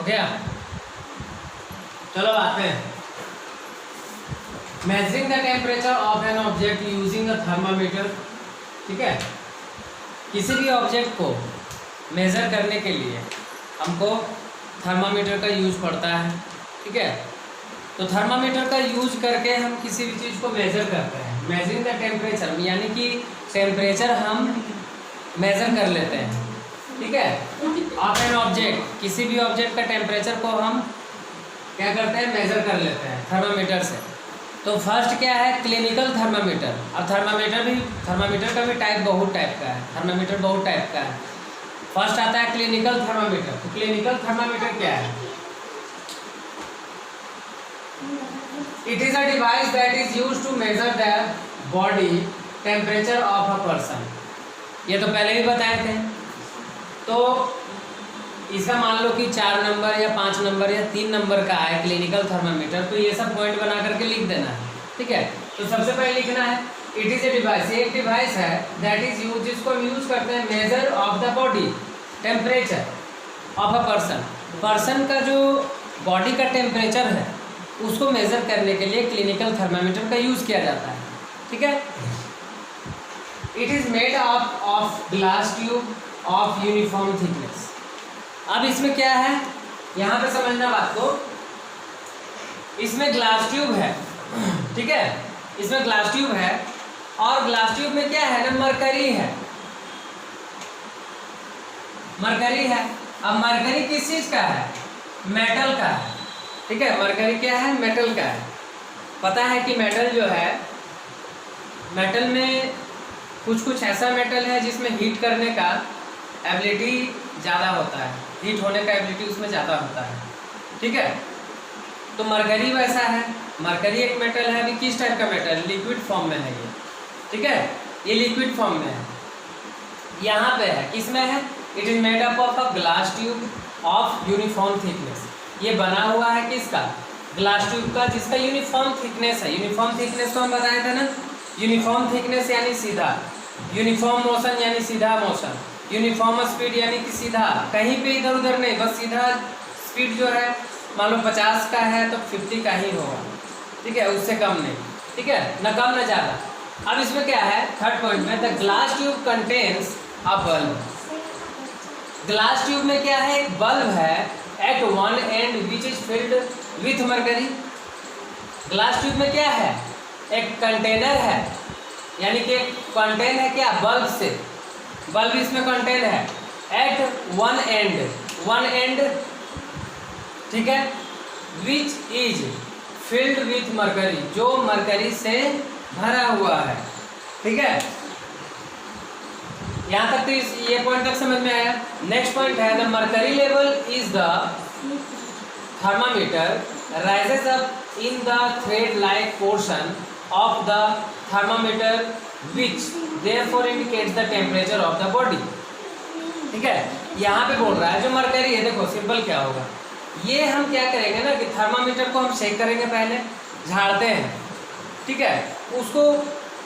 गया। चलो आते हैं। Measuring the temperature of an object using a thermometer. ठीक है, किसी भी ऑब्जेक्ट को मेज़र करने के लिए हमको थर्मामीटर का यूज पड़ता है। ठीक है, तो थर्मामीटर का यूज करके हम किसी भी चीज़ को मेज़र करते हैं। मेजरिंग द टेम्परेचर यानी कि टेम्परेचर हम मेज़र कर लेते हैं। ठीक है, ऑफ एन ऑब्जेक्ट, किसी भी ऑब्जेक्ट का टेम्परेचर को हम क्या करते हैं, मेज़र कर लेते हैं थर्मामीटर से। तो फर्स्ट क्या है, क्लिनिकल थर्मामीटर। अब थर्मामीटर का भी बहुत टाइप का है। थर्मामीटर बहुत टाइप का है। फर्स्ट आता है क्लिनिकल थर्मामीटर। तो क्लिनिकल थर्मामीटर क्या है? It is a device that is used to measure the body temperature of a person. ये तो पहले ही बताए थे। तो इसका मान लो कि 4 नंबर या 5 नंबर या 3 नंबर का है क्लिनिकल थर्मामीटर। तो ये सब पॉइंट बना करके लिख देना है। ठीक है, तो सबसे पहले लिखना है इट इज ए डिवाइस। ये एक डिवाइस है दैट इज यूज, जिसको हम यूज करते हैं measure of the body temperature of a person. Person का जो बॉडी का टेम्परेचर है उसको मेजर करने के लिए क्लिनिकल थर्मामीटर का यूज किया जाता है। ठीक है, it is made of glass tube of uniform thickness. अब इसमें क्या है, यहाँ पे समझना बात को। इसमें ग्लास ट्यूब है। ठीक है, इसमें ग्लास ट्यूब है और ग्लास ट्यूब में क्या है ना, मरकरी है। मरकरी है। अब मरकरी किस चीज का है? मेटल का है। ठीक है, मरकरी क्या है? मेटल का है। पता है कि मेटल जो है, मेटल में कुछ ऐसा मेटल है जिसमें हीट करने का एबिलिटी ज़्यादा होता है, हीट होने का एबिलिटी उसमें ज़्यादा होता है। ठीक है, तो मरकरी वैसा है। मरकरी एक मेटल है। अभी किस टाइप का मेटल? लिक्विड फॉर्म में है ये। ठीक है, ये लिक्विड फॉर्म में है। यहाँ पे है, किस में है? It is made up of a glass tube of uniform thickness. ये बना हुआ है किसका? ग्लास ट्यूब का, जिसका यूनिफॉर्म थिकनेस है। यूनिफॉर्म थिकनेस को हम बताया था ना, यूनिफॉर्म थिकनेस यानी सीधा, यूनिफॉर्म मोशन यानी सीधा मोशन, यूनिफॉर्म स्पीड यानी कि सीधा, कहीं पे इधर उधर नहीं, बस सीधा स्पीड जो है मान लो 50 का है तो 50 का ही होगा। ठीक है, उससे कम नहीं। ठीक है, न कम न ज़्यादा। अब इसमें क्या है, थर्ड पॉइंट में, the glass tube contains a bulb. Glass tube में क्या है, एक बल्ब है at one end which is filled with mercury. Glass tube में क्या है, एक कंटेनर है, यानी कि कंटेन है क्या, बल्ब से। बल्ब इसमें कंटेन है एट वन एंड। ठीक है, विच इज फिल्ड विथ मरकरी, जो मरकरी से भरा हुआ है। ठीक है, यहाँ तक तो ये पॉइंट तक समझ में आया। नेक्स्ट पॉइंट है, the mercury level is the thermometer rises up in the thread like portion of the thermometer which therefore indicates the temperature of the body. ठीक है, यहाँ पे बोल रहा है जो मरकरी है, देखो सिंपल क्या होगा, ये हम क्या करेंगे ना कि थर्मामीटर को हम चेक करेंगे, पहले झाड़ते हैं। ठीक है, उसको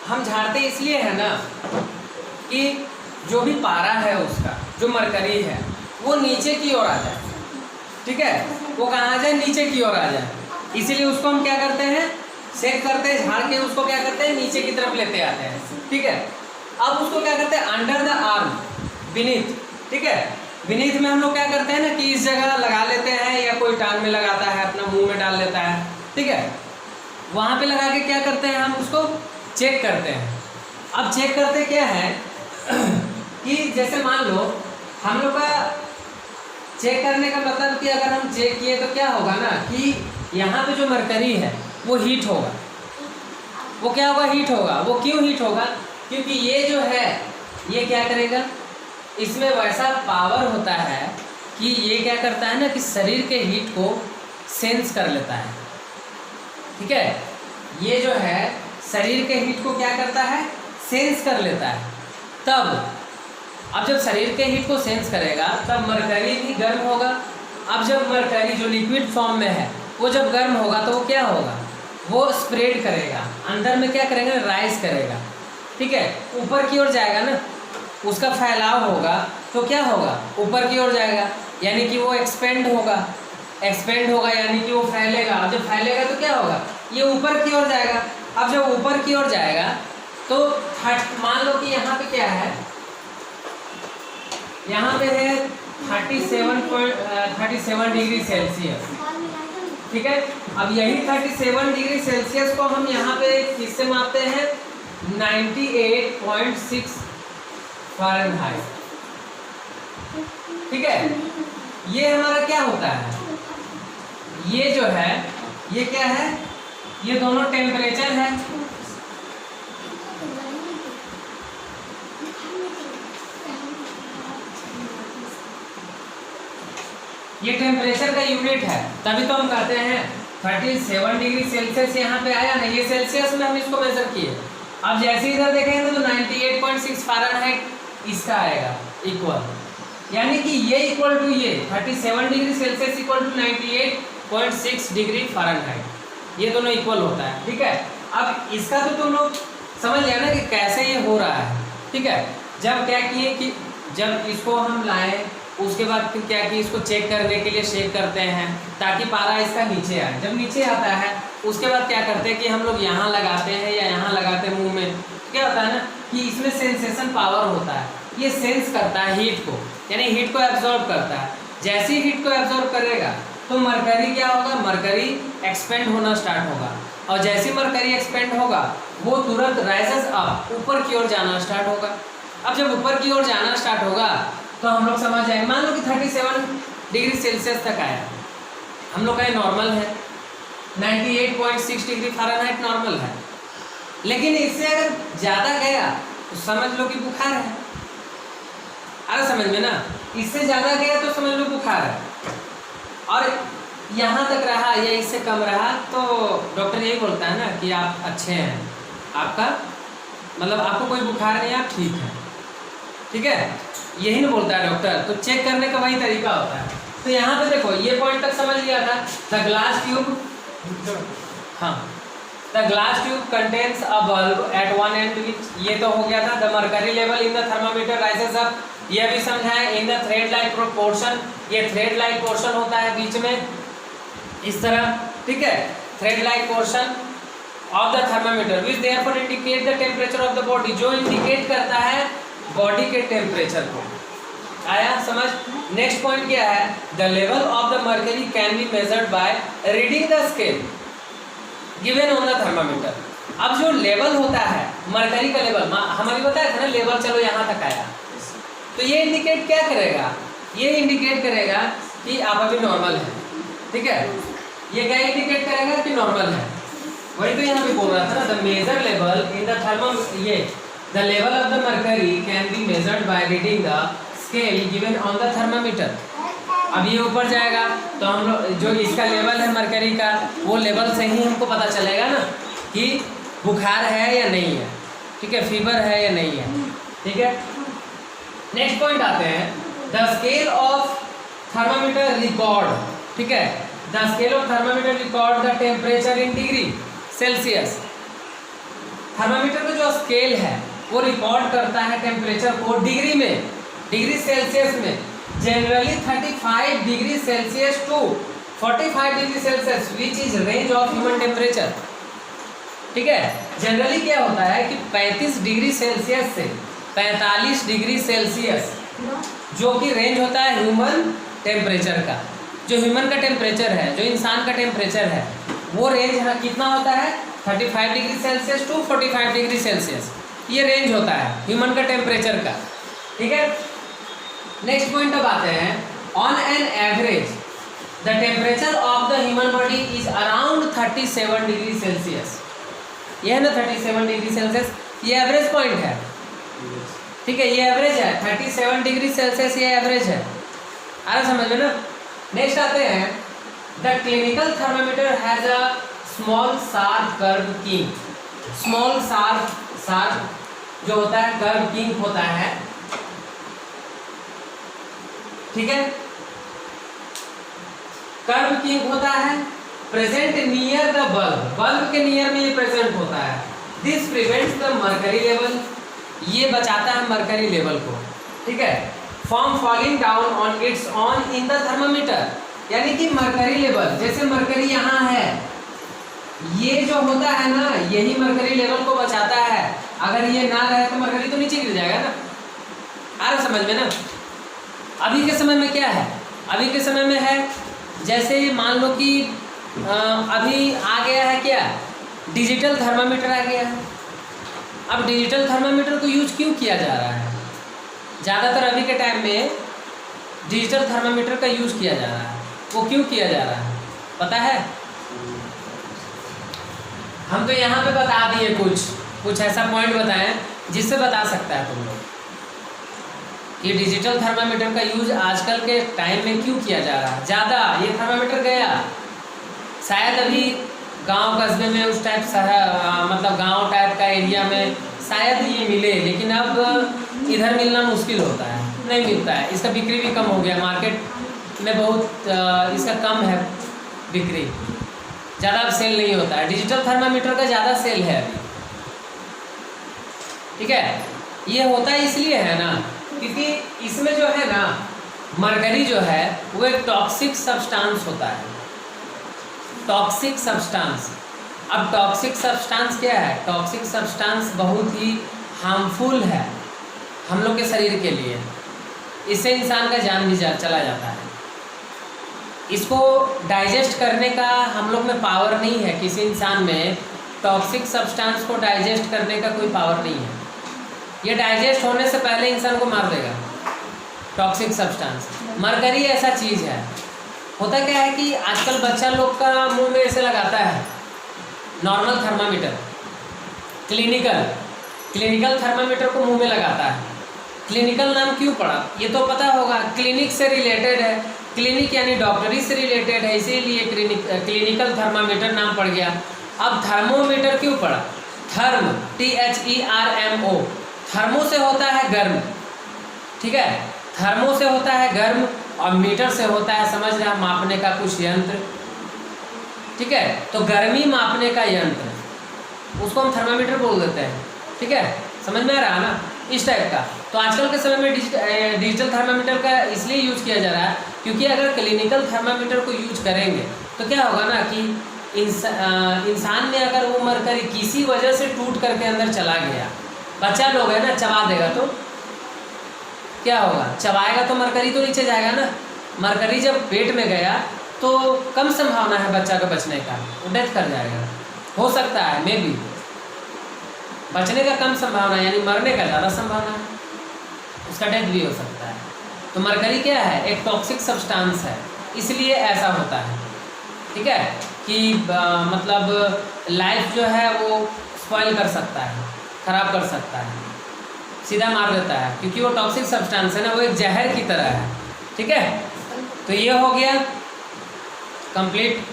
हम झाड़ते इसलिए है ना कि जो भी पारा है उसका, जो मरकरी है, वो नीचे की ओर आ जाए। ठीक है, वो कहाँ आ जाए, नीचे की ओर आ जाए। इसीलिए उसको हम क्या करते हैं, चेक करते हैं, झाड़ के उसको क्या करते हैं, नीचे की तरफ लेते आते हैं। ठीक है, अब उसको क्या करते हैं, अंडर द आर्म, बीनीथ। ठीक है, बीनीथ में हम लोग क्या करते हैं ना कि इस जगह लगा लेते हैं, या कोई टांग में लगाता है, अपना मुंह में डाल लेता है। ठीक है, वहाँ पे लगा के क्या करते हैं, हम उसको चेक करते हैं। अब चेक करते क्या है कि जैसे मान लो हम लोग का चेक करने का मतलब कि अगर हम चेक किए तो क्या होगा ना कि यहाँ पे जो मरकरी है वो हीट होगा। वो क्या होगा, हीट होगा। वो क्यों हीट होगा, क्योंकि ये जो है ये क्या करेगा, इसमें वैसा पावर होता है कि ये क्या करता है ना कि शरीर के हीट को सेंस कर लेता है। ठीक है, ये जो है शरीर के हीट को क्या करता है, सेंस कर लेता है। तब अब जब शरीर के हीट को सेंस करेगा तब मरकरी भी गर्म होगा। अब जब मरकरी जो लिक्विड फॉर्म में है वो जब गर्म होगा तो वो क्या होगा, वो स्प्रेड करेगा, अंदर में क्या करेगा, राइज करेगा। ठीक है, ऊपर की ओर जाएगा ना, उसका फैलाव होगा तो क्या होगा, ऊपर की ओर जाएगा, यानी कि वो एक्सपेंड होगा। एक्सपेंड होगा यानी कि वो फैलेगा। अब जब फैलेगा तो क्या होगा, ये ऊपर की ओर जाएगा। अब जब ऊपर की ओर जाएगा तो मान लो कि यहाँ पे क्या है, यहाँ पे है 37 डिग्री सेल्सियस, ठीक है। अब यही 37 डिग्री सेल्सियस को हम यहाँ पे किससे मापते हैं, 98.6 फ़ारेनहाइट, ठीक है। ये हमारा क्या होता है, ये जो है ये क्या है, ये दोनों टेम्परेचर है। ये टेम्परेचर का यूनिट है, तभी तो हम कहते हैं 37 डिग्री सेल्सियस यहाँ पे आया ना, ये सेल्सियस में हम इसको मेजर किए। अब जैसे इधर देखेंगे तो 98.6 फ़ारेनहाइट इसका आएगा इक्वल, यानी कि ये इक्वल टू ये 37 degree Celsius equal to 98.6 degree Fahrenheit, ये दोनों इक्वल होता है, ठीक है। अब इसका तो तुम लोग समझ लिया ना कि कैसे ये हो रहा है, ठीक है। जब क्या किए कि जब इसको हम लाए उसके बाद फिर क्या कि इसको चेक करने के लिए शेक करते हैं ताकि पारा इसका नीचे आए। जब नीचे आता है उसके बाद क्या करते हैं कि हम लोग यहाँ लगाते हैं या यहाँ लगाते हैं मुंह में, क्या होता है ना कि इसमें सेंसेशन पावर होता है, ये सेंस करता है हीट को, यानी हीट को एब्जॉर्ब करता है। जैसे ही हीट को एब्जॉर्ब करेगा तो मरकरी क्या होगा, मरकरी एक्सपेंड होना स्टार्ट होगा, और जैसे मरकरी एक्सपेंड होगा वो तुरंत राइजेस अप, ऊपर की ओर जाना स्टार्ट होगा। अब जब ऊपर की ओर जाना स्टार्ट होगा तो हम लोग समझ जाएंगे, मान लो कि 37 डिग्री सेल्सियस तक आया, हम लोग का ये नॉर्मल है, 98.6 डिग्री फ़ारेनहाइट नॉर्मल है। लेकिन इससे अगर ज़्यादा गया तो समझ लो कि बुखार है, अरे समझ में ना, इससे ज़्यादा गया तो समझ लो बुखार है, और यहाँ तक रहा या इससे कम रहा तो डॉक्टर यही बोलता है ना कि आप अच्छे हैं, आपका मतलब आपको कोई बुखार नहीं, आप ठीक हैं, ठीक है, यही ना बोलता है डॉक्टर। तो चेक करने का वही तरीका होता है। तो यहाँ पे देखो ये पॉइंट तक समझ लिया था, द ग्लास ट्यूब, हाँ, the glass tube contains a bulb at one end which, ये तो हो गया था। The mercury level in the thermometer rises up, ये भी समझाया। In the thread like portion, ये थ्रेड लाइक पोर्शन होता है बीच में इस तरह, ठीक है, thread like portion of the thermometer which therefore indicate the temperature of the body, जो इंडिकेट करता है बॉडी के टेम्परेचर को। आया समझ। नेक्स्ट पॉइंट क्या है, the level of the mercury can be measured by reading the scale given on the thermometer. अब जो लेवल होता है मर्करी का लेवल, हमारी बताया था ना लेवल, चलो यहाँ तक आया, तो ये इंडिकेट क्या करेगा, ये इंडिकेट करेगा कि आप अभी नॉर्मल है, ठीक है। ये क्या इंडिकेट करेगा कि नॉर्मल है, वही तो यहाँ पे बोल रहा था ना, the measure level in the thermometer, ये the level of the mercury can be measured by reading the scale given on the thermometer. अब ये ऊपर जाएगा तो हम लोग जो इसका लेवल है मर्करी का, वो लेवल से ही हमको पता चलेगा ना कि बुखार है या नहीं है, ठीक है, फीवर है या नहीं है, ठीक है। नेक्स्ट पॉइंट आते हैं, the scale of thermometer record, ठीक है, the scale of thermometer record the temperature in degree Celsius. Thermometer का जो स्केल है वो रिकॉर्ड करता है टेम्परेचर को डिग्री में, डिग्री सेल्सियस में। Generally 35 degree Celsius to 45 degree Celsius which is range of human temperature, ठीक है। जनरली क्या होता है कि 35 डिग्री सेल्सियस से 45 डिग्री सेल्सियस जो कि रेंज होता है ह्यूमन टेम्परेचर का, जो ह्यूमन का टेम्परेचर है, जो इंसान का टेम्परेचर है, वो रेंज कितना होता है 35 degree Celsius to 45 degree Celsius, ये रेंज होता है ह्यूमन का टेम्परेचर का, ठीक है। नेक्स्ट पॉइंट अब आते हैं, on an average the temperature of the human body is around 37 degree Celsius, ये है ना 37 डिग्री सेल्सियस, ये एवरेज पॉइंट है, ठीक है, ये एवरेज है 37 डिग्री सेल्सियस, ये एवरेज है, आ रहा समझ में ना। नेक्स्ट आते हैं, the clinical thermometer has a small sharp curve king, small sharp जो होता है कर्व किंग होता है, ठीक है, कर्व किंग होता है, present near the bulb, bulb के नियर में ये प्रेजेंट होता है। This prevents the mercury level, ये बचाता है मर्करी लेवल को, ठीक है, from falling down on it's on in the thermometer, यानी कि मरकरी लेवल, जैसे मरकरी यहाँ है, ये जो होता है ना, यही मरकरी लेवल को बचाता है। अगर ये ना रहे तो मरकरी तो नीचे गिर जाएगा ना। आ रहा समझ में ना। अभी के समय में क्या है, अभी के समय में है जैसे मान लो कि अभी आ गया है क्या, डिजिटल थर्मामीटर आ गया है। अब डिजिटल थर्मामीटर को यूज क्यों किया जा रहा है? ज़्यादातर अभी के टाइम में डिजिटल थर्मामीटर का यूज किया जा रहा है। वो क्यों किया जा रहा है पता है? हम तो यहाँ पे बता दिए, कुछ ऐसा पॉइंट बताएं जिससे बता सकता है तुम लोग कि डिजिटल थर्मामीटर का यूज आजकल के टाइम में क्यों किया जा रहा है ज़्यादा। ये थर्मामीटर गया शायद अभी गांव कस्बे में उस टाइप मतलब गांव टाइप का एरिया में शायद ये मिले, लेकिन अब इधर मिलना मुश्किल होता है, नहीं मिलता है। इसका बिक्री भी कम हो गया, मार्केट में बहुत इसका कम है बिक्री, ज़्यादा अब सेल नहीं होता है। डिजिटल थर्मामीटर का ज़्यादा सेल है अभी, ठीक है। ये होता है इसलिए है ना क्योंकि इसमें जो है ना मरकरी जो है वो एक टॉक्सिक सब्सटेंस होता है, टॉक्सिक सब्सटेंस। अब टॉक्सिक सब्सटेंस क्या है? टॉक्सिक सब्सटेंस बहुत ही हार्मफुल है हम लोग के शरीर के लिए, इससे इंसान का जान भी चला जाता है। इसको डाइजेस्ट करने का हम लोग में पावर नहीं है, किसी इंसान में टॉक्सिक सब्सटेंस को डाइजेस्ट करने का कोई पावर नहीं है। ये डाइजेस्ट होने से पहले इंसान को मार देगा टॉक्सिक सब्सटेंस। मरकरी ऐसा चीज़ है। होता क्या है कि आजकल बच्चा लोग का मुंह में ऐसे लगाता है नॉर्मल थर्मामीटर, क्लिनिकल थर्मामीटर को मुंह में लगाता है। क्लिनिकल नाम क्यों पड़ा ये तो पता होगा, क्लिनिक से रिलेटेड है, क्लिनिक यानी डॉक्टरी से रिलेटेड है, इसीलिए क्लिनिकल थर्मामीटर नाम पड़ गया। अब थर्मोमीटर क्यों पड़ा? थर्म THERMO, थर्मो से होता है गर्म, ठीक है, थर्मो से होता है गर्म और मीटर से होता है समझ रहा मापने का कुछ यंत्र, ठीक है। तो गर्मी मापने का यंत्र उसको हम थर्मामीटर बोल देते हैं, ठीक है, समझ में आ रहा है ना, इस टाइप का। तो आजकल के समय में डिजिटल थर्मामीटर का इसलिए यूज किया जा रहा है क्योंकि अगर क्लिनिकल थर्मामीटर को यूज करेंगे तो क्या होगा ना कि इंसान में अगर वो मरकरी किसी वजह से टूट करके अंदर चला गया, बच्चा लोग है ना चबा देगा तो क्या होगा? चबाएगा तो मरकरी तो नीचे जाएगा ना। मरकरी जब पेट में गया तो कम संभावना है बच्चा का बचने का, वो डेथ कर जाएगा। हो सकता है मे बी बचने का कम संभावना, यानी मरने का ज़्यादा संभावना है, उसका डेथ भी हो सकता है। तो मरकरी क्या है? एक टॉक्सिक सब्सटेंस है, इसलिए ऐसा होता है, ठीक है, कि मतलब लाइफ जो है वो स्पॉइल कर सकता है, ख़राब कर सकता है, सीधा मार देता है, क्योंकि वो टॉक्सिक सब्सटेंस है ना, वो एक जहर की तरह है, ठीक है। तो ये हो गया कंप्लीट।